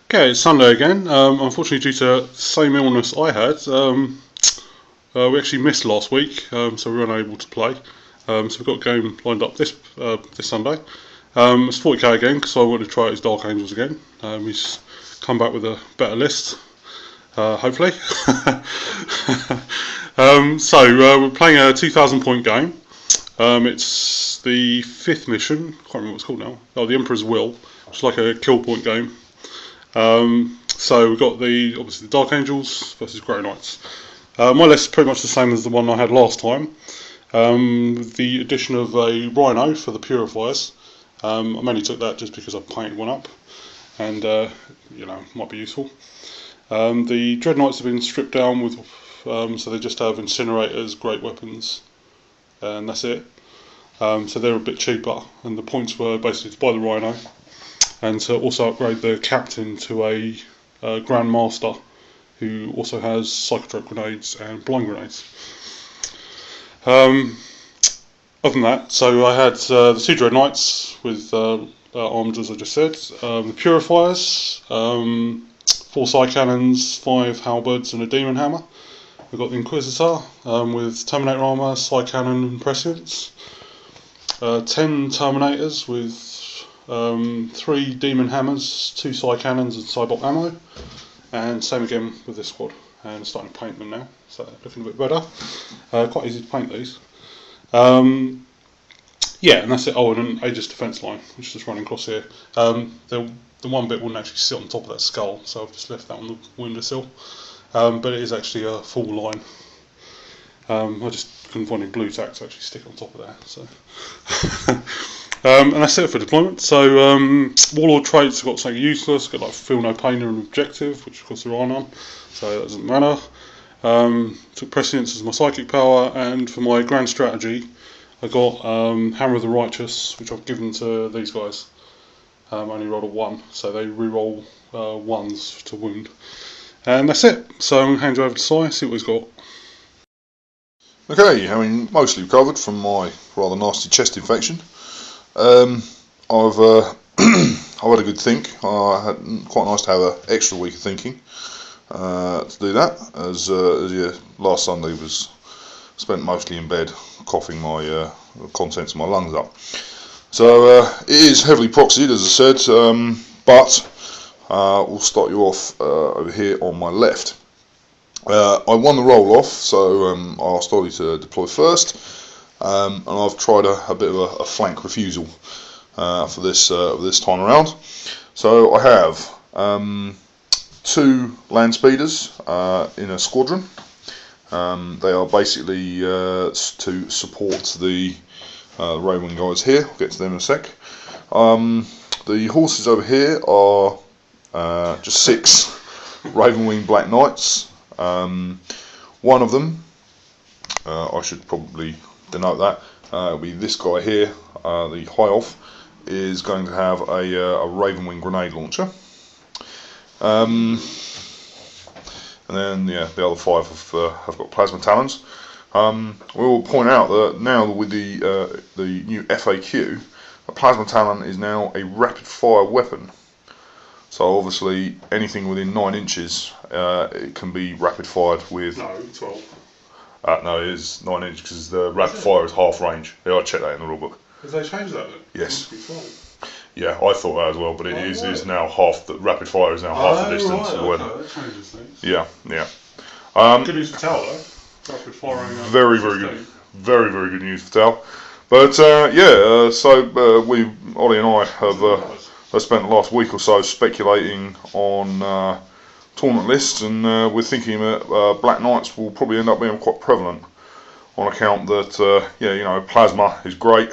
Okay, it's Sunday again. Unfortunately, due to the same illness I had, we actually missed last week, so we were unable to play. So we've got a game lined up this Sunday. It's 40k again because I want to try out his Dark Angels again. He's come back with a better list, hopefully. We're playing a 2,000 point game. It's the fifth mission. I can't remember what it's called now. Oh, the Emperor's Will, which is like a kill point game. So we've got obviously the Dark Angels versus Grey Knights. My list is pretty much the same as the one I had last time, with the addition of a Rhino for the Purifiers. I mainly took that just because I painted one up, and might be useful. The Dread Knights have been stripped down with, so they just have incinerators, great weapons, and that's it. So they're a bit cheaper, and the points were basically to buy the Rhino, and to also upgrade the captain to a Grand Master, who also has Psychotrope grenades and blind grenades. Other than that, so I had the two Dread Knights with armed, as I just said, the Purifiers, 4 Psy Cannons, 5 Halberds and a Demon Hammer. We've got the Inquisitor with Terminator Armour, Psy Cannon and Prescience, 10 Terminators with 3 Demon Hammers, 2 Psy Cannons and Cybot Ammo, and same again with this squad. And I'm starting to paint them now, so they're looking a bit better. Quite easy to paint these. And that's it. Oh, and an Aegis defence line, which is just running across here. The one bit wouldn't actually sit on top of that skull, so I've just left that on the windowsill. But it is actually a full line. I just couldn't find any blue tack to actually stick on top of there. So, and that's it for deployment. So Warlord traits have got something useless. Got like Feel No Pain and Objective, which of course there are none, so that doesn't matter. Took Prescience as my psychic power, and for my grand strategy, I got Hammer of the Righteous, which I've given to these guys. Only rolled a 1, so they re-roll 1s to wound. And that's it. So I'm going to hand you over to Si, see what he's got. Okay, having mostly recovered from my rather nasty chest infection, I've had a good think. Quite nice to have an extra week of thinking to do that, as last Sunday was spent mostly in bed, coughing my contents of my lungs up. So it is heavily proxied, as I said, but we'll start you off over here on my left. I won the roll off, so I asked Ollie to deploy first, and I've tried a bit of a flank refusal for this time around. So I have 2 land speeders in a squadron. They are basically to support the Raven guys here. I'll get to them in a sec. The horses over here are just 6 Ravenwing Black Knights. One of them, I should probably denote that, it'll be this guy here, the High Elf, is going to have a Ravenwing grenade launcher. And then the other 5 have got plasma talons. We will point out that now with the new FAQ, a plasma talon is now a rapid fire weapon. So obviously anything within 9 inches it can be rapid fired with. No, 12. No, it is 9 inches because the rapid fire is half range. Yeah, I checked that in the rulebook. Have they changed that then? Yes. Yeah, I thought that as well, but it is now half. The rapid fire is now half the distance. Right, okay, that changes things. Yeah. Good news for Tal though. Rapid firing. Very good. Very good news for Tal. But so Ollie and I have spent the last week or so speculating on tournament lists, and we're thinking that Black Knights will probably end up being quite prevalent on account that plasma is great.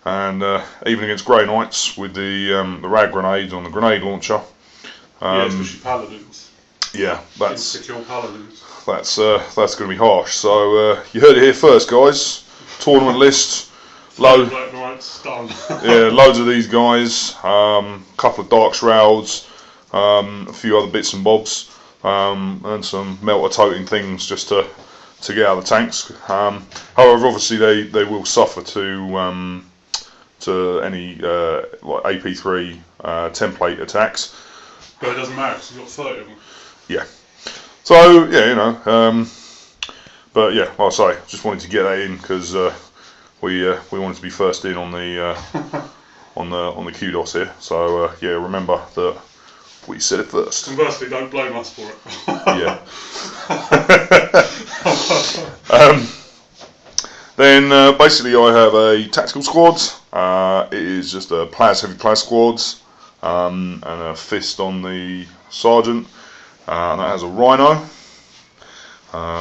And even against Grey Knights with the rag grenades on the grenade launcher. Especially paladins. Yeah, that's paladins. That's going to be harsh. So you heard it here first, guys. Tournament list, loads of these guys. Couple of Dark Shrouds, a few other bits and bobs, and some melter toting things just to get out of the tanks. However, obviously they will suffer to any like AP3 template attacks. But it doesn't matter because you've got 30 of them. Yeah. So yeah, you know. But yeah, like I say, just wanted to get that in because we wanted to be first in on the on the kudos here. So yeah, remember that we said it first. Conversely, don't blame us for it. Yeah. Then basically I have a tactical squad. It is just a heavy plas squads, and a fist on the sergeant. And that has a rhino.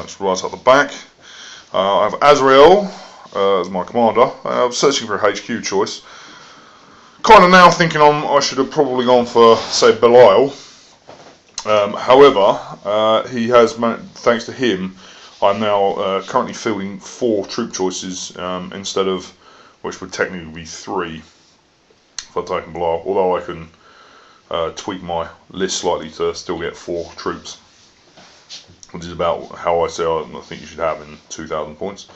It's right up the back. I have Azrael as my commander. I'm searching for a HQ choice. Kind of now thinking I should have probably gone for, say, Belial. However, he has, thanks to him, I'm now currently fielding 4 troop choices instead of, which would technically be 3 if I'd taken Belial. Although I can tweak my list slightly to still get 4 troops, which is about how I say I think you should have in 2,000 points.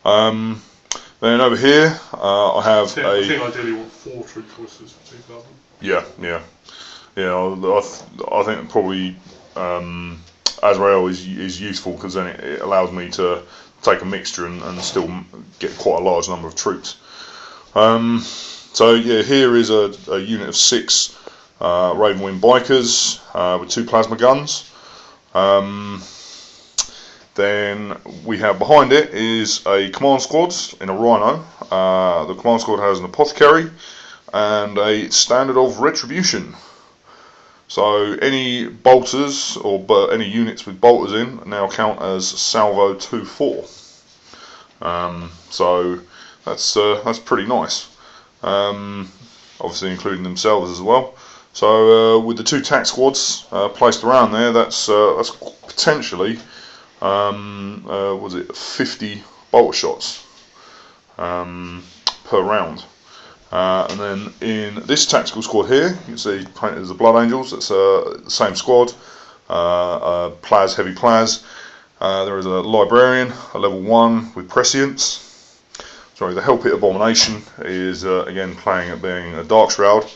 Then over here I have I think ideally you want 4 troop choices for 2,000. Yeah. I think probably Azrael is useful because then it allows me to take a mixture and still get quite a large number of troops. So yeah, here is a unit of 6 Ravenwing bikers with 2 plasma guns. Then we have behind it is a command squad in a rhino. The command squad has an apothecary and a standard of retribution. So any bolters or any units with bolters in now count as salvo 2-4. So that's pretty nice. Obviously including themselves as well. So with the 2 tac squads placed around there, that's potentially was it 50 bolter shots per round. And then in this tactical squad here, you can see painted as the Blood Angels. It's the same squad, heavy plas. There is a librarian, a level 1 with prescience. Sorry, the Hellpit Abomination is again playing at being a Dark Shroud,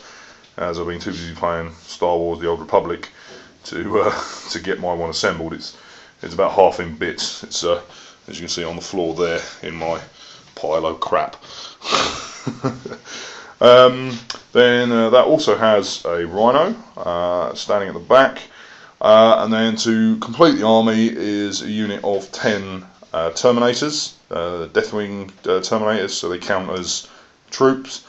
as I've been too busy playing Star Wars: The Old Republic to get my one assembled. It's about half in bits. It's as you can see on the floor there in my pile of crap. Then that also has a rhino standing at the back, and then to complete the army is a unit of 10 Terminators, Deathwing Terminators, so they count as troops.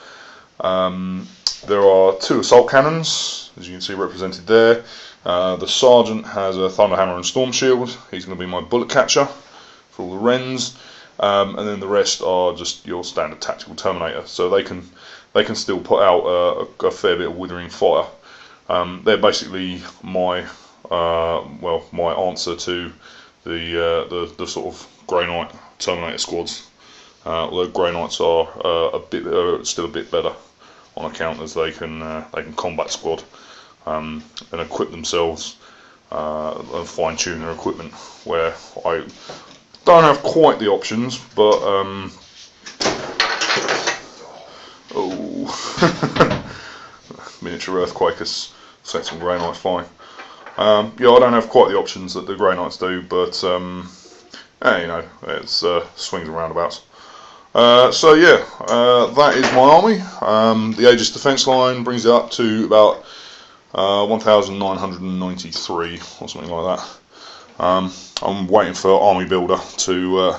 There are 2 assault cannons, as you can see represented there. The sergeant has a Thunderhammer and Storm Shield. He's going to be my bullet catcher for all the Wrens. And then the rest are just your standard tactical Terminator, so they can still put out a fair bit of withering fire. They're basically my my answer to the sort of Grey Knight Terminator squads. Although Grey Knights are still a bit better on account as they can combat squad and equip themselves and fine tune their equipment, where I don't have quite the options, but miniature earthquake has set some Grey Knights flying. Yeah, I don't have quite the options that the Grey Knights do, but you know, it's swings and roundabouts. So yeah, that is my army. The Aegis defence line brings it up to about 1,993 or something like that. I'm waiting for Army Builder to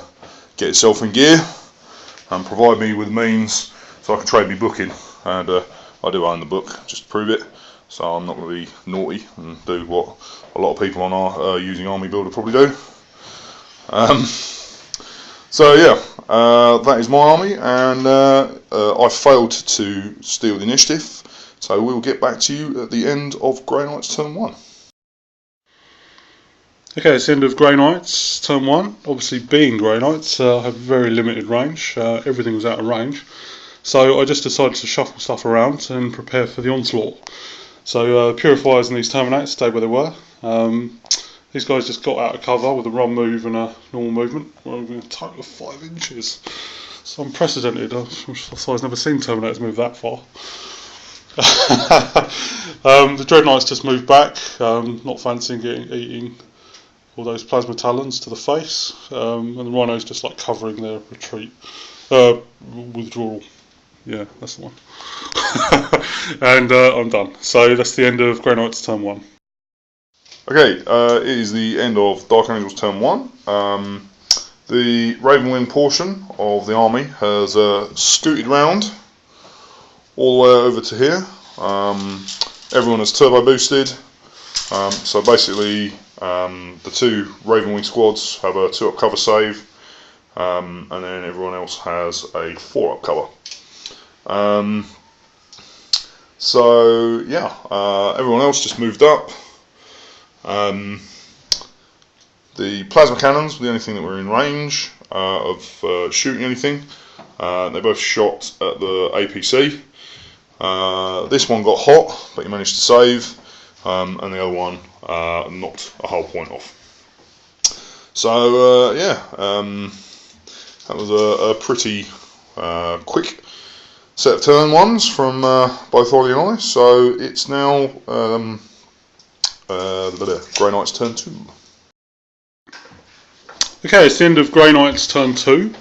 get itself in gear and provide me with means so I can trade me book in, and I do own the book just to prove it, so I'm not going to be naughty and do what a lot of people on our using Army Builder probably do. So yeah, that is my army, and I failed to steal the initiative, so we will get back to you at the end of Grey Knights turn 1. Okay, it's the end of Grey Knights turn 1. Obviously, being Grey Knights, have very limited range. Everything was out of range, so I just decided to shuffle stuff around and prepare for the onslaught. So Purifiers and these Terminators stayed where they were. These guys just got out of cover with a run move and a normal movement. We're moving a total of 5 inches. It's unprecedented. I've never seen Terminators move that far. The Dreadnoughts just moved back, not fancying eating all those plasma talons to the face, and the Rhino's just like covering their retreat, withdrawal. Yeah, that's the one. And I'm done. So that's the end of Grey Knights turn 1. Okay, it is the end of Dark Angels turn 1. The Ravenwing portion of the army has scooted round all the way over to here. Everyone is turbo boosted. So basically, the 2 Ravenwing squads have a 2-up cover save, and then everyone else has a 4-up cover. So yeah, everyone else just moved up. The plasma cannons were the only thing that were in range of shooting anything. They both shot at the APC. This one got hot, but he managed to save, and the other one knocked a whole point off. So yeah, that was a pretty quick set of turn 1s from both Ollie and I. So it's now Grey Knights turn 2. Okay, it's the end of Grey Knights turn 2,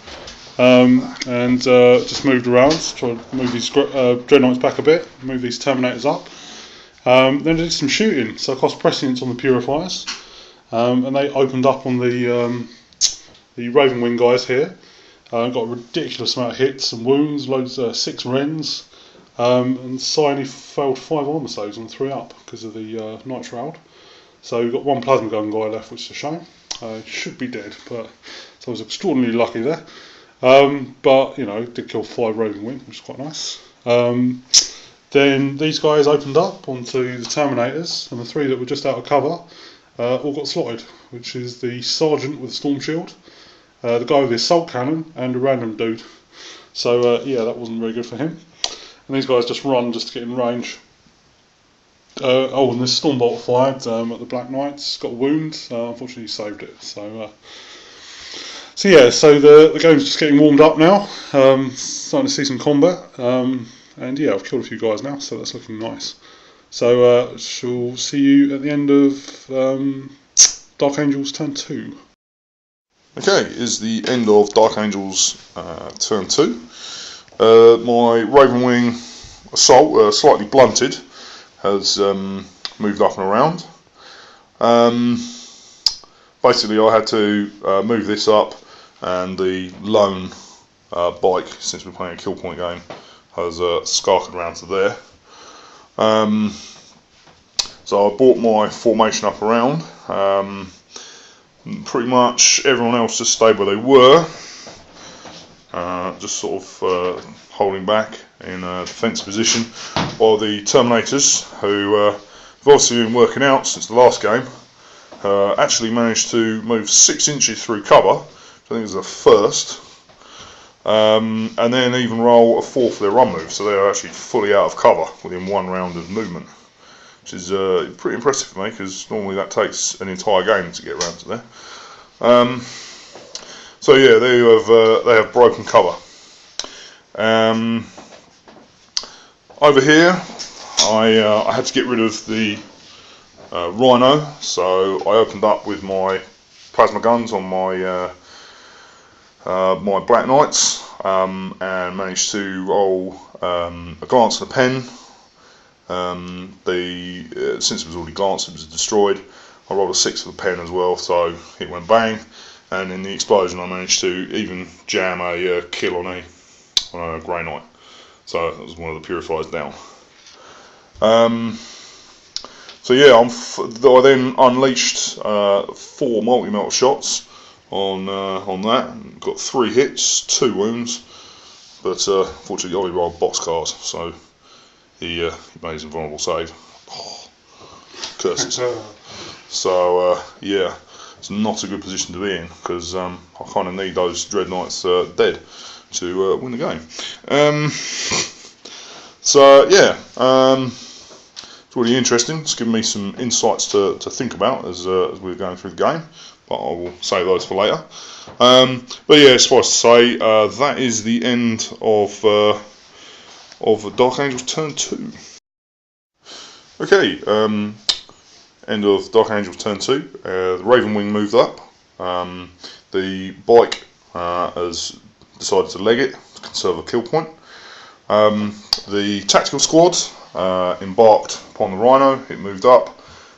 and just moved around, try to move these Dreadnoughts back a bit, move these Terminators up. Then did some shooting, so I cost precedence on the Purifiers, and they opened up on the Ravenwing guys here. Got a ridiculous amount of hits and wounds, loads 6 Wrens, and Cy failed 5 armour saves on 3 up because of the Nitro. So we've got 1 plasma gun guy left, which is a shame. Should be dead, but so I was extraordinarily lucky there. But you know, did kill 5 Ravenwing, which is quite nice. Then these guys opened up onto the Terminators, and the 3 that were just out of cover all got slotted, which is the Sergeant with a Storm Shield, the guy with the Assault Cannon, and a random dude. So yeah, that wasn't very good for him. And these guys just run just to get in range. Oh, and this Stormbolt fired at the Black Knights, got a wound, unfortunately he saved it. So yeah, so the game's just getting warmed up now, starting to see some combat, and yeah, I've killed a few guys now, so that's looking nice. So shall see you at the end of Dark Angels turn 2. Okay, is the end of Dark Angels turn 2. My Ravenwing assault, slightly blunted, has moved up and around. Basically I had to move this up, and the lone bike, since we're playing a kill point game, has scarked around to there. So I brought my formation up around. Pretty much everyone else just stayed where they were, just sort of holding back in a defence position, while the Terminators, who have obviously been working out since the last game, actually managed to move 6 inches through cover, which I think is a first, and then even roll a 4 for their run move, so they are actually fully out of cover within 1 round of movement, which is pretty impressive for me, because normally that takes an entire game to get around to there. So yeah, they have broken cover. Over here, I had to get rid of the Rhino, so I opened up with my plasma guns on my my Black Knights, and managed to roll a glance and a pen. Since it was already glanced, it was destroyed. I rolled a 6 for the pen as well, so it went bang, and in the explosion I managed to even jam a kill on a Grey Knight. So that was one of the Purifiers down. So yeah, I then unleashed 4 multi-melt shots on that. Got 3 hits, 2 wounds, but fortunately Ollie rolled boxcars, so he made his invulnerable save. Oh, curses. So yeah, it's not a good position to be in, because I kind of need those Dreadnoughts dead to win the game. So yeah, it's really interesting. It's given me some insights to think about as we're going through the game, but I will save those for later. But yeah, suffice to say, that is the end of Dark Angels turn 2. Okay, end of Dark Angels turn 2. The Raven Wing moved up. The bike has decided to leg it to conserve a kill point. The tactical squad embarked upon the Rhino. It moved up.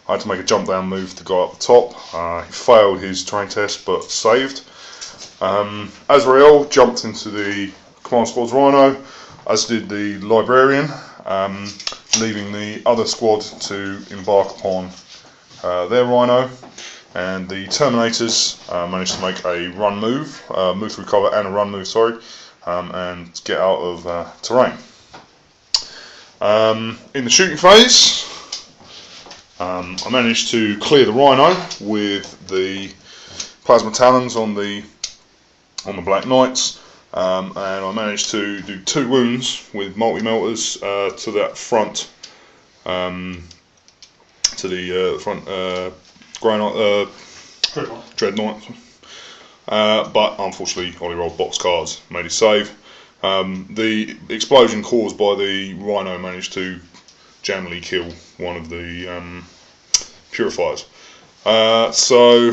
I had to make a jump down move to go up the top. He failed his terrain test but saved. Azrael jumped into the command squad's Rhino, as did the Librarian, leaving the other squad to embark upon their Rhino. And the Terminators managed to make a run move, move through cover and a run move, and get out of terrain. In the shooting phase, I managed to clear the Rhino with the Plasma Talons on the Black Knights, and I managed to do 2 wounds with multi-melters to that front, to the front Dreadnought. But unfortunately, Ollie rolled box cards, made his save. The explosion caused by the Rhino managed to jammily kill one of the purifiers. So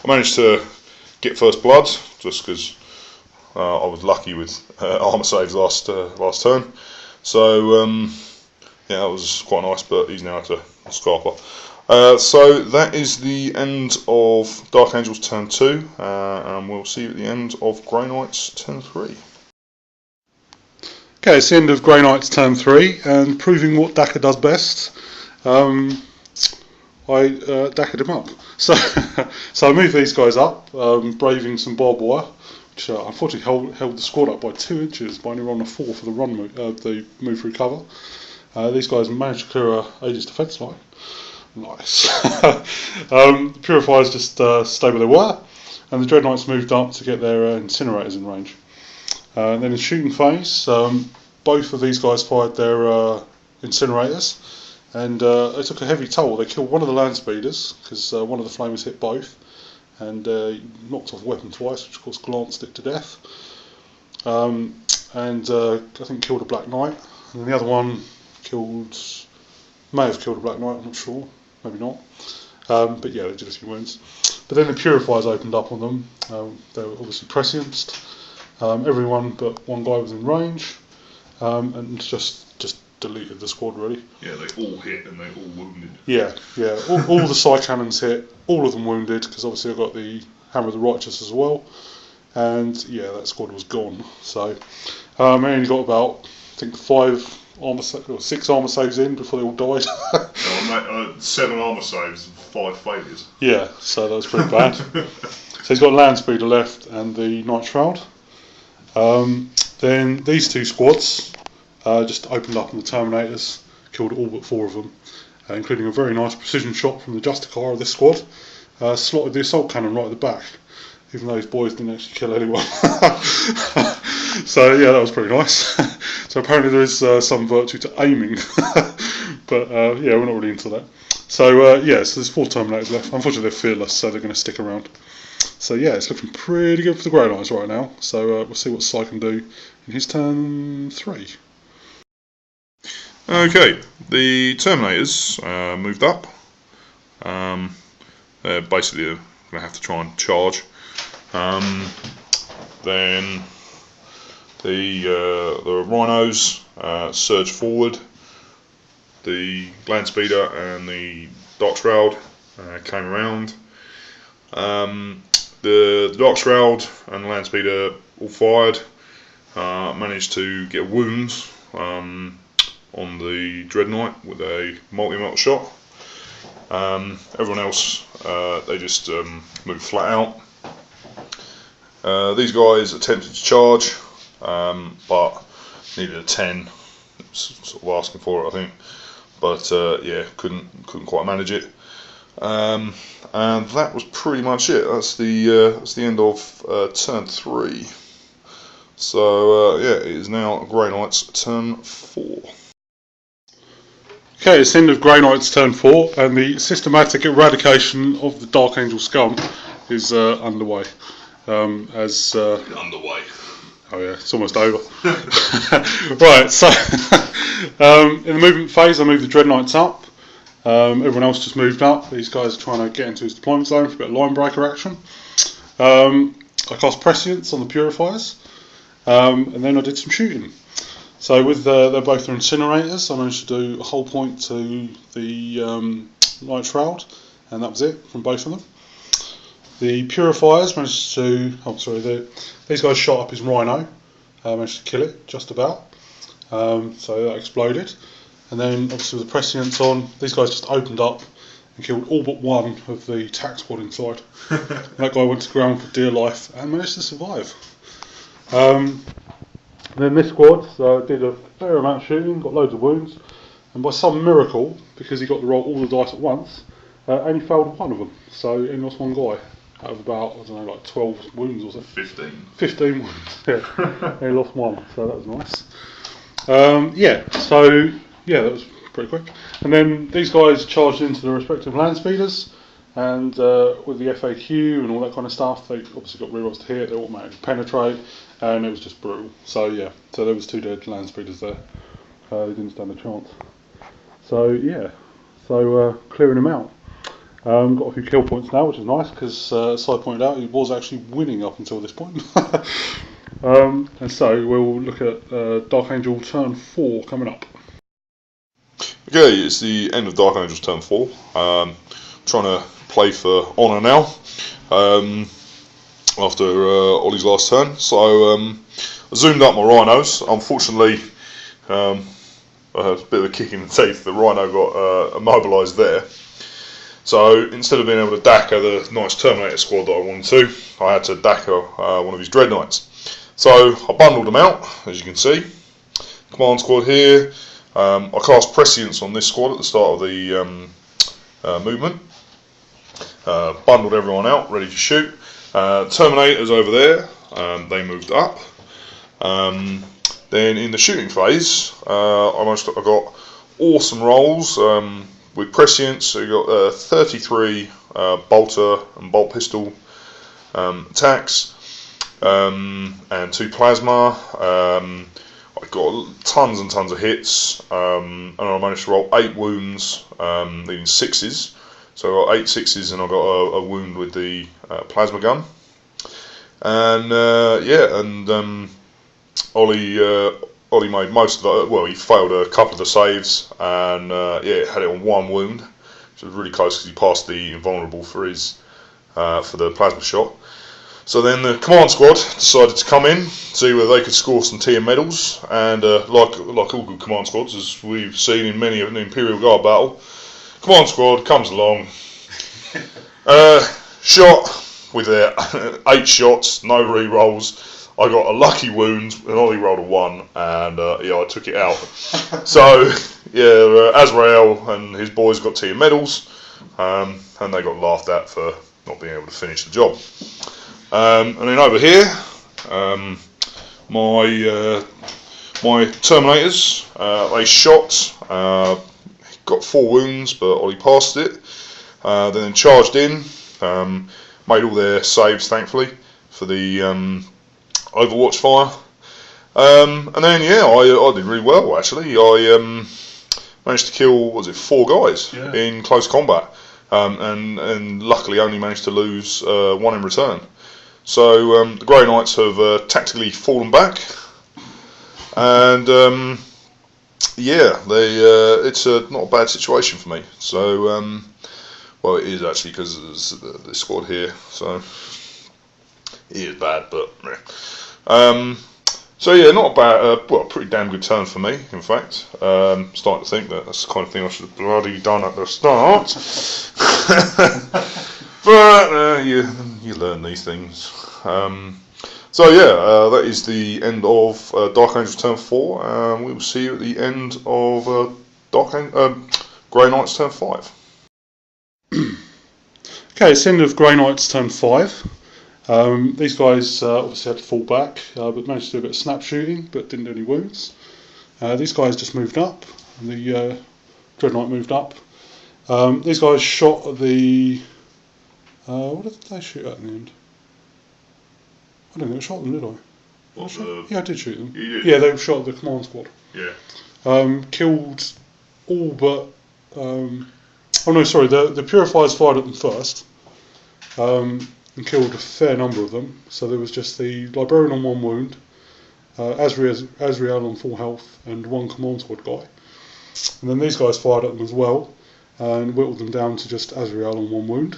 I managed to get first blood just because I was lucky with armour saves last turn. So yeah, that was quite nice. But he's now at a Scarper. So that is the end of Dark Angels turn 2, and we'll see you at the end of Grey Knights turn 3. Okay, it's the end of Grey Knights turn 3, and proving what Daka does best, I Daka'd him up. So I moved these guys up, braving some barbed wire, which unfortunately held the squad up by 2 inches by only on a 4 for the run move, the move through cover. These guys managed to clear Aegis defence line. Nice. The Purifiers just stayed where they were, and the Dreadnoughts moved up to get their incinerators in range. And then in shooting phase, both of these guys fired their incinerators, and they took a heavy toll. They killed one of the land speeders because one of the flamers hit both, and knocked off a weapon twice, which of course glanced it to death. And I think killed a Black Knight, and the other one may have killed a Black Knight. I'm not sure, maybe not. But yeah, they did a few wounds. But then the Purifiers opened up on them. They were obviously prescienced. Everyone but one guy was in range, and just deleted the squad really. Yeah, they all hit and they all wounded. Yeah. All the Psy Cannons hit, all of them wounded, because obviously I got the Hammer of the Righteous as well. And yeah, that squad was gone. So I only got about, I think, 6 armour saves in before they all died. 7 armour saves and 5 failures. Yeah, so that was pretty bad. So he's got Land Speeder left and the Night Shroud. Then these 2 squads just opened up on the Terminators, killed all but 4 of them, including a very nice precision shot from the Justicar of this squad. Slotted the assault cannon right at the back, even though his boys didn't actually kill anyone. So yeah, that was pretty nice. So apparently there is some virtue to aiming, but yeah, we're not really into that. So yeah, so there's 4 Terminators left. Unfortunately they're fearless, so they're going to stick around. So yeah, it's looking pretty good for the Grey Knights right now. So we'll see what Psy can do in his turn 3. Okay, the Terminators moved up. Basically, they're going to have to try and charge. Then the Rhinos surged forward. The Land Speeder and the Dark Shroud came around. The Dark Shroud and the Land Speeder all fired. Managed to get wounds on the Dreadnought with a multi-melt shot. Everyone else, they just moved flat out. These guys attempted to charge, but needed a 10. Sort of asking for it, I think. But yeah, couldn't quite manage it. And that was pretty much it. That's the end of turn 3. So yeah, it is now Grey Knights turn 4. Okay, it's the end of Grey Knights turn 4, and the systematic eradication of the Dark Angel scum is underway. Underway. Oh yeah, it's almost over. Right, so in the movement phase, I moved the Dreadnoughts up. Everyone else just moved up. These guys are trying to get into his deployment zone for a bit of line breaker action. I cast Prescience on the Purifiers, and then I did some shooting. So with they're both incinerators, I managed to do a whole point to the Light Shroud, and that was it from both of them. The Purifiers managed to, these guys shot up his Rhino, managed to kill it just about, so that exploded. And then obviously with the Prescience on, these guys just opened up and killed all but one of the tac squad inside. That guy went to ground for dear life and managed to survive. Then this squad did a fair amount of shooting, got loads of wounds, and by some miracle, because he got to roll all the dice at once, only failed one of them. So he lost one guy out of about, 12 wounds or something. 15 wounds, yeah. He lost one, so that was nice. That was pretty quick. And then these guys charged into the respective land speeders, and with the FAQ and all that kind of stuff, they obviously got rerolls to hit, they automatically penetrate, and it was just brutal. So there was 2 dead land speeders there. They didn't stand a chance. So clearing him out. Got a few kill points now, which is nice, because as I pointed out, he was actually winning up until this point. And so we'll look at Dark Angel turn 4 coming up. Okay, it's the end of Dark Angel's turn 4. Trying to play for honour now, after Ollie's last turn. So I zoomed up my rhinos. Unfortunately, I had a bit of a kick in the teeth. The rhino got immobilised there. So instead of being able to Dakka the nice Terminator squad that I wanted to, I had to Dakka one of his Dreadknights. So I bundled them out, as you can see. Command squad here. I cast Prescience on this squad at the start of the movement. Bundled everyone out, ready to shoot. Terminators over there, they moved up. Then in the shooting phase, I got awesome rolls with Prescience. So you got 33 bolter and bolt pistol attacks, and 2 plasma. I got tons and tons of hits, and I managed to roll 8 wounds, leaving 6s. So I got 8 6s, and I got a wound with the plasma gun. And Ollie made most of that. Well, he failed a couple of the saves, and had it on 1 wound, which was really close because he passed the invulnerable for his for the plasma shot. So then the command squad decided to come in, see whether they could score some TM medals, and like all good command squads, as we've seen in many of an Imperial Guard battle, command squad comes along, shot with their 8 shots, no re-rolls. I got a lucky wound, and Ollie rolled a 1, and I took it out. So Azrael and his boys got TM medals, and they got laughed at for not being able to finish the job. And then over here, my Terminators, they shot, got 4 wounds, but Ollie passed it. Then charged in, made all their saves, thankfully, for the Overwatch fire. And then I did really well actually. I managed to kill 4 guys in close combat, and luckily only managed to lose 1 in return. So the Grey Knights have tactically fallen back, and it's not a bad situation for me. So well, it is actually, because there's the squad here, so it is bad, but not a bad, a pretty damn good turn for me, in fact. Starting to think that's the kind of thing I should have bloody done at the start. But you learn these things. That is the end of Dark Angel turn 4. We will see you at the end of Grey Knights turn 5. Okay, it's the end of Grey Knights turn 5. These guys obviously had to fall back, but managed to do a bit of snap shooting, but didn't do any wounds. These guys just moved up, and the Dread Knight moved up. These guys shot at the... what did they shoot at in the end? I don't think I shot them, did I? Yeah, I did shoot them. You did? Yeah, they shot at the command squad. Yeah. Killed all but Oh no, sorry. The Purifiers fired at them first, and killed a fair number of them. So there was just the Librarian on 1 wound, Azrael on full health, and 1 command squad guy. And then these guys fired at them as well, and whittled them down to just Azrael on 1 wound.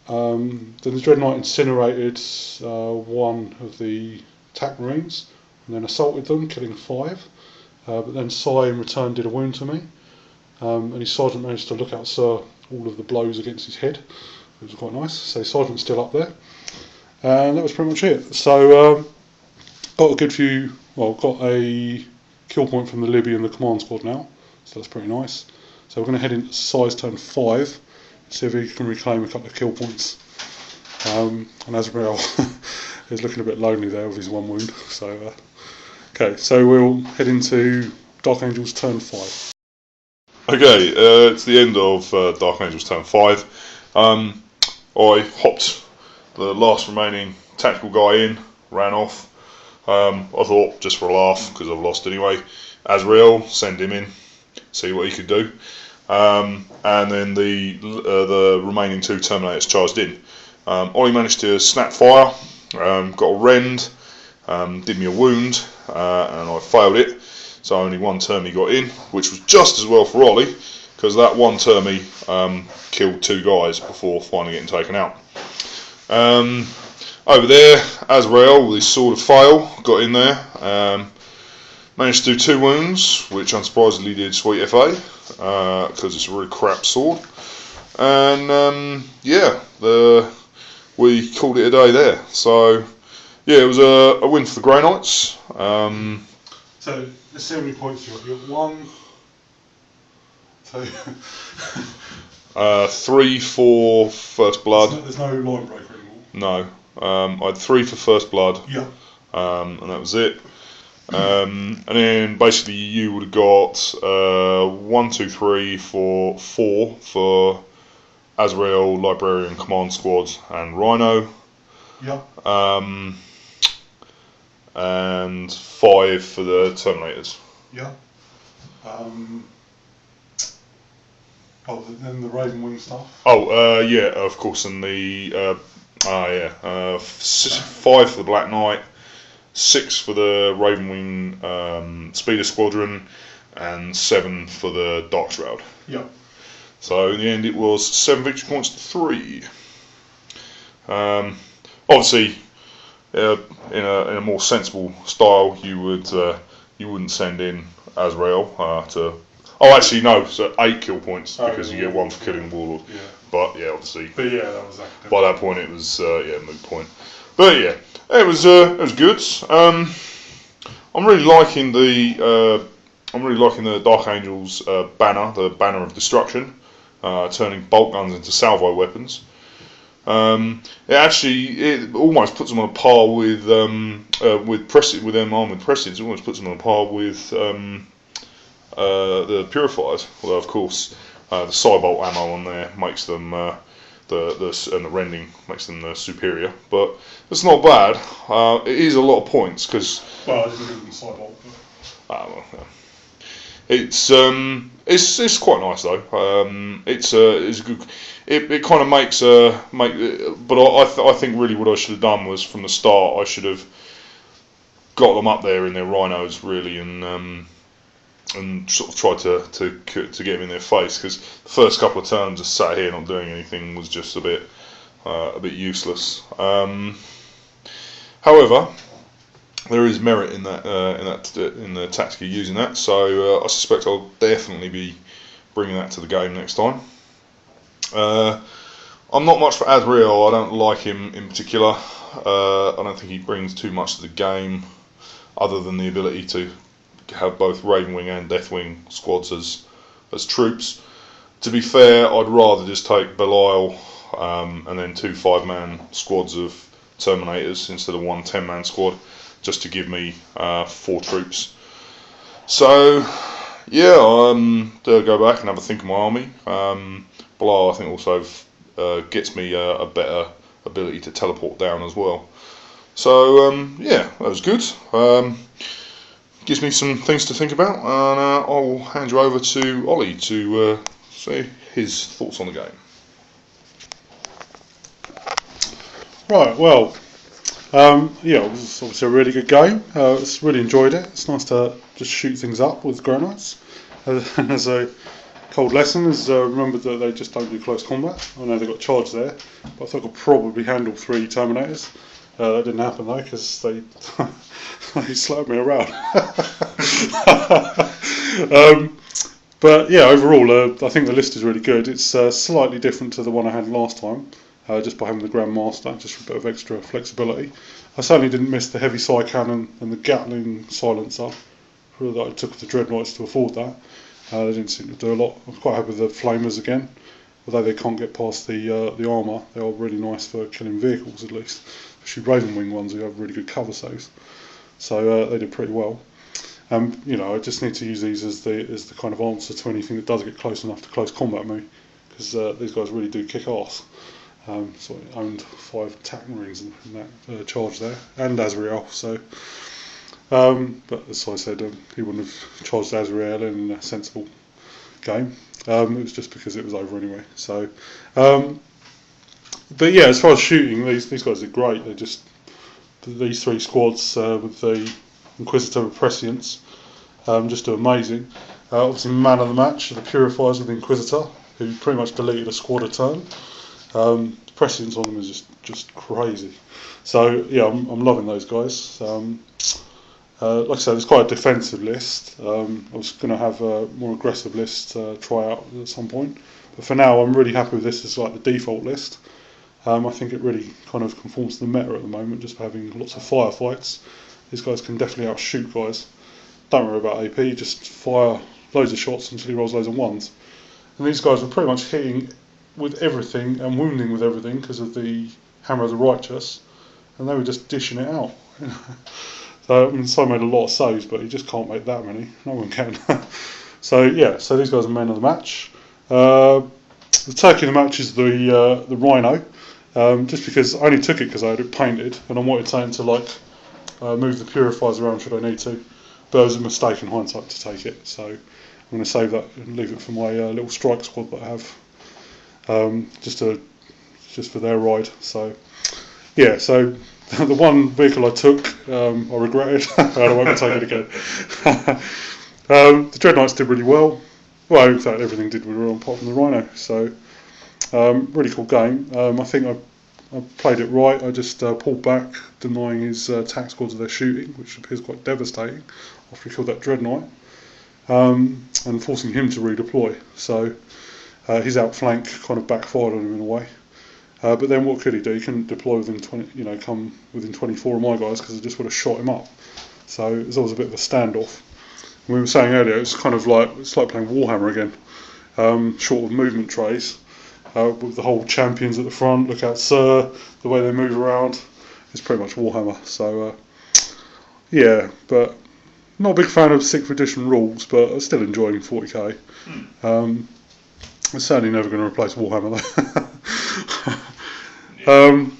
Then the Dread Knight incinerated 1 of the attack marines, and then assaulted them, killing 5. But then Sai in return did a wound to me, and his sergeant managed to look out Sir all of the blows against his head. It was quite nice. So sergeant's still up there, and that was pretty much it. So got a good few. Well, got a kill point from the Libby and the command squad now, so that's pretty nice. So we're going to head into Sai's turn 5, see if he can reclaim a couple of kill points. And Azrael is looking a bit lonely there with his 1 wound. So okay, so we'll head into Dark Angel's turn 5. Okay, it's the end of Dark Angel's turn 5. I hopped the last remaining tactical guy in, ran off. I thought, just for a laugh, because I've lost anyway, Azrael, send him in, see what he could do. And then the remaining 2 Terminators charged in. Ollie managed to snap fire, got a rend, did me a wound, and I failed it. So only 1 Termi got in, which was just as well for Ollie, because that 1 Termi killed 2 guys before finally getting taken out. Over there, Azrael with his Sword of Fail got in there, managed to do 2 wounds, which unsurprisingly did Sweet FA, because it's a really crap sword. And yeah, we called it a day there. So yeah, it was a win for the Grey Knights. So let's see how many points you got. You got 1, 2. 3 for First Blood. There's no line breaker anymore. No. I had 3 for First Blood. Yeah. And that was it. And then basically you would have got 1, 2, 3, 4 for Azrael, Librarian, Command Squad, and Rhino. Yeah. And 5 for the Terminators. Yeah. Then the Raven Wing stuff. Oh, yeah, of course, and the 5 for the Black Knight, 6 for the Ravenwing Speeder Squadron, and 7 for the Dark Shroud. Yeah. So in the end, it was 7 victory points to 3. Obviously, in a more sensible style, you wouldn't send in Azrael to. Oh, actually no, so 8 kill points because you get 1 for killing the Warlord. Yeah. But yeah, obviously. But yeah, that was academic. By that point, it was moot point. But yeah, it was good. I'm really liking the Dark Angels banner, the Banner of Destruction, turning bolt guns into salvo weapons. It almost puts them on a par with them armored Presids. It almost puts them on a par with the Purifiers. Although of course the Cybolt ammo on there makes them and the rending makes them superior. But it's not bad. It is a lot of points because. Well, I didn't give them Cybolt. Well, yeah. It's quite nice though. It's good. It kind of makes but I think really what I should have done was from the start I should have got them up there in their rhinos really and sort of tried to get them in their face, because the first couple of turns just sat here not doing anything was just a bit useless. However, there is merit in the tactic of using that, so I suspect I'll definitely be bringing that to the game next time. I'm not much for Azrael. I don't like him in particular. I don't think he brings too much to the game, other than the ability to have both Ravenwing and Deathwing squads as troops. To be fair, I'd rather just take Belial and then 2 5-man squads of Terminators instead of 1 10-man squad, just to give me 4 troops. So yeah, I'll go back and have a think of my army. Belial I think also gets me a better ability to teleport down as well. So yeah, that was good. Gives me some things to think about, and I'll hand you over to Ollie to see his thoughts on the game. Right, well, yeah, it was obviously a really good game. It's really enjoyed it. It's nice to just shoot things up with Grey Knights. And as a cold lesson is remember that they just don't do close combat. I know they got charged there, but I thought I could probably handle 3 Terminators. That didn't happen though, because they they slapped me around. But yeah, overall, I think the list is really good. It's slightly different to the one I had last time, just by having the Grandmaster, just for a bit of extra flexibility. I certainly didn't miss the heavy Psy Cannon and the Gatling silencer that I took the Dreadnoughts to afford that. They didn't seem to do a lot. I'm quite happy with the Flamers again, although they can't get past the armour. They are really nice for killing vehicles at least, especially Ravenwing ones who have really good cover saves. So they did pretty well. You know, I just need to use these as the kind of answer to anything that does get close enough to close combat me, because these guys really do kick ass. So I owned 5 attack marines in that charge there, and Azrael. So, but as I said, he wouldn't have charged Azrael in a sensible game. It was just because it was over anyway. So, but yeah, as far as shooting, these guys did great. They just these 3 squads with the Inquisitor and Prescience just do amazing. Obviously, man of the match, the Purifiers with the Inquisitor, who pretty much deleted a squad a turn. The Prescience on them is just crazy. So yeah, I'm loving those guys. Like I said, it's quite a defensive list. I was going to have a more aggressive list try out at some point, but for now, I'm really happy with this as like the default list. I think it really kind of conforms to the meta at the moment, just having lots of firefights. These guys can definitely outshoot guys. Don't worry about AP, just fire loads of shots until he rolls loads of 1s. And these guys were pretty much hitting with everything and wounding with everything because of the Hammer of the Righteous, and they were just dishing it out. So, I mean, Si made a lot of saves, but he just can't make that many. No one can. So yeah, so these guys are men of the match. The turkey of the match is the Rhino, just because I only took it because I had it painted, and I wanted something to like move the Purifiers around should I need to. But it was a mistake in hindsight to take it, so I'm going to save that and leave it for my little strike squad that I have, just for their ride. So yeah, so the one vehicle I took, I regretted, and I won't take it again. The Dreadnoughts did really well. Well, in fact, everything did really well apart from the Rhino. So really cool game. I think I played it right. I just pulled back, denying his attack squads of their shooting, which appears quite devastating after he killed that Dreadnought, and forcing him to redeploy. So his outflank kind of backfired on him in a way. But then what could he do? He couldn't deploy within 20, come within 24 of my guys because I just would have shot him up. So it was always a bit of a standoff. And we were saying earlier, it's kind of like playing Warhammer again, short of movement trays. With the whole champions at the front, look out sir, the way they move around, it's pretty much Warhammer. So yeah, but not a big fan of 6th edition rules, but I'm still enjoying 40k. It's certainly never going to replace Warhammer though.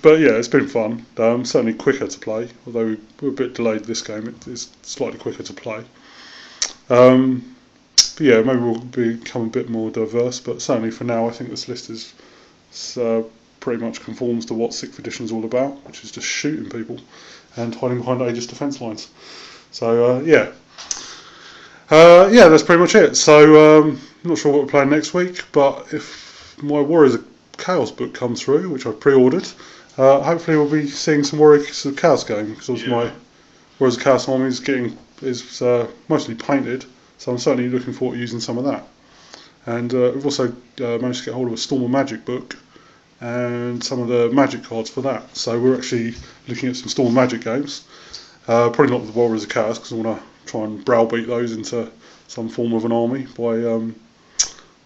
But yeah, it's been fun. Certainly quicker to play, although we're a bit delayed this game, it's slightly quicker to play. But yeah, maybe we'll become a bit more diverse, but certainly for now I think this list is pretty much conforms to what 6th edition is all about, which is just shooting people and hiding behind Aegis defence lines. So yeah, that's pretty much it. So I'm not sure what we're playing next week, but if my Warriors of Chaos book comes through, which I've pre-ordered, hopefully we'll be seeing some Warriors of Chaos game, because my Warriors of Chaos army is mostly painted. So I'm certainly looking forward to using some of that. And we've also managed to get hold of a Storm of Magic book and some of the Magic cards for that. So we're actually looking at some Storm of Magic games. Probably not with the Warriors of Chaos, because I want to try and browbeat those into some form of an army by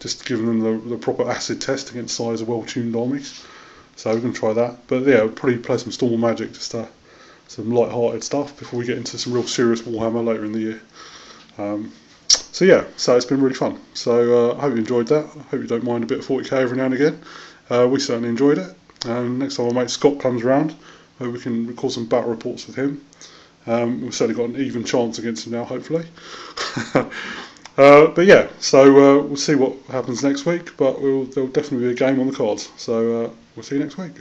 just giving them the proper acid test against size of well-tuned armies. So we're going to try that. But yeah, we'll probably play some Storm of Magic, just some light-hearted stuff before we get into some real serious Warhammer later in the year. So yeah, so it's been really fun. So I hope you enjoyed that. I hope you don't mind a bit of 40k every now and again. We certainly enjoyed it. And next time my mate Scott comes around, we can record some battle reports with him. We've certainly got an even chance against him now, hopefully. But yeah, so we'll see what happens next week. But there'll definitely be a game on the cards. So we'll see you next week.